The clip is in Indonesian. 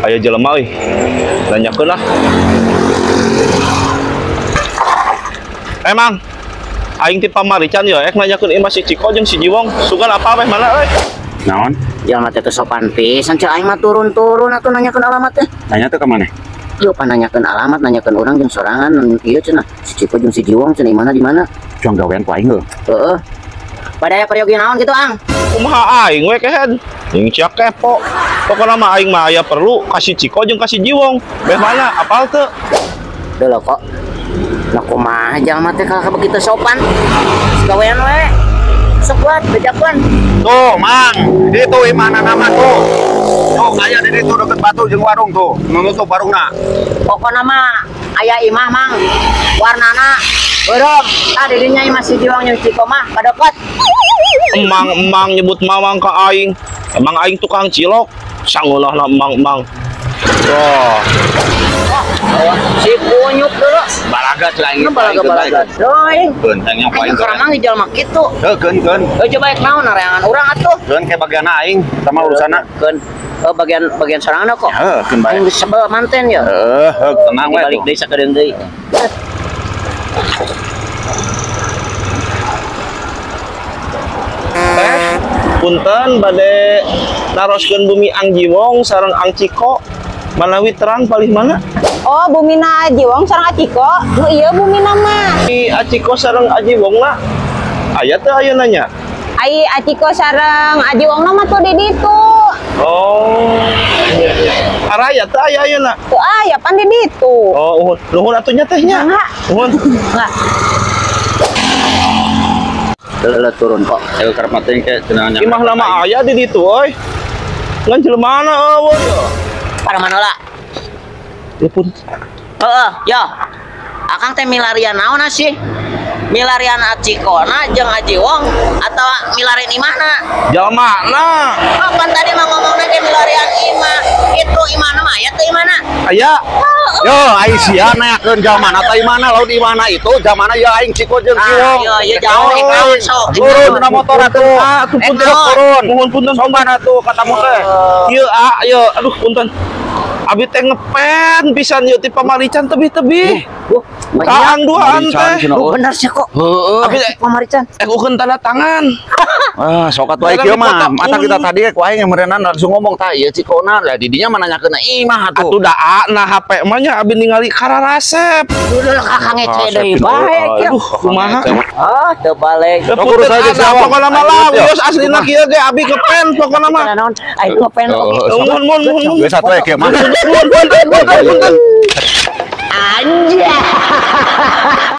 Ayo jelema euy. Nanyakeun lah. Emang aing ti pamarican ya ek nanyakeun ieu si Ciko jeung si Jiwong sugan apa weh mana euy? Naon? Jelema teh sopan pisan cek aing mah turun-turun atuh nanyakeun alamat teh. Nanya tuh ke mana? Yuk nanyakeun alamat, nanyakeun urang jeung sorangan ieu cenah. Si Ciko jeung si Jiwong cenah di mana? Juang gawean ku aing heuh. Heeh. Badaya peryogi naon kitu, Ang? Kumaha aing we kehead? Jeung cia kepo. Pokona mah aing mah aya perlu kasih Ciko jeung kasih Jiwong. Beh mana apal teu? Deuh kok. Lah kumaha jalma teh ka begitu sopan. Gawean we. Sok buat bejakeun. Tuh, Mang. Di tuh imana nama tuh. Tuh, aya di ditu deket batu jeung warung tuh. Nutup warungna. Pokona mah aya imah, Mang. Warnana beureum. Tah di dinya imah si Jiwong jeung Ciko mah kadeket. Emang nyebut mamang ke aing. Emang aing tukang cilok. Sangeulahna emang. Tuh. Si kunyuk dulu. Balaga celaing. Balaga. Doi. Keun yang poin Aing karang mah jalma kitu. Heuh, keun. Coba ek naon nareangan urang atuh. Keun ke bagian aing sama urusanna. Keun bagian sorangan kok. Heuh, keun bae. Aing geus sebel manten ya. Heuh, tenang we. Balik deui sakedeung deui. Punten bade naroskeun bumi Ang Jiwong sareng Ang Ciko. Manawi terang palih mana? Oh, bumina Jiwong sareng Aciko. Nu ieu bumina mah. Si Aciko sareng Ajiwongna aya teu ayeuna nya? Ai Aciko sareng Ajiwongna mah tuh di ditu. Oh. Araya teu aya ayeuna. Teu aya pan di ditu. Oh, nuhun atuh nya teh nya. Nuhun. Enggak. Leuleut turun kok. Ayo karep mah teh ke cenah nya. Imah lama aya di ditu euy. Ngan jelemaana eueuh. Para manola. Ya pun. Heeh, ya. Akang teh milarian naon sih? Milarian Acikona jeung Ajiwong atau milarian imahna? Jalmana. Kapan tadi mah ngomongna ge milarian imah. Itu imahna mah aya teh imahna. Aya. Yo, aing sia nanyakeun jalmana teh imana laut di mana itu? Jamana ya aing Ciko jeung Jiwong. Iya jauh ek naon sok. Turun dina motor atuh. Atuh punten turun. Nuhun punten soban atuh katamu teh. Ieu ieu aduh punten. Abi teh ngepen pisan ieu ti pamarican tebih-tebih. Kaang duaan teh. Bener sih kok. Heeh. Abi teh Pamarican. ekukeun tanda tangan. Ah, sok atuh kieu mah. Mata kita tadi ku aing meureunna langsung ngomong tah ieu Cikona lah di dinya mah nanyakeun imah atuh. Atuh da na HP mah nya abi ningali kararasep. Dulu kakang ngece deui bae kieu. Aduh, kumaha? Ah, teu balik. Pokoknya saja siapa pokoknya malah geus aslina kieu ge abi kepen pokoknya mah. Naon? Aing ngopen oge. Mun Geus atuh kieu mah. Punten.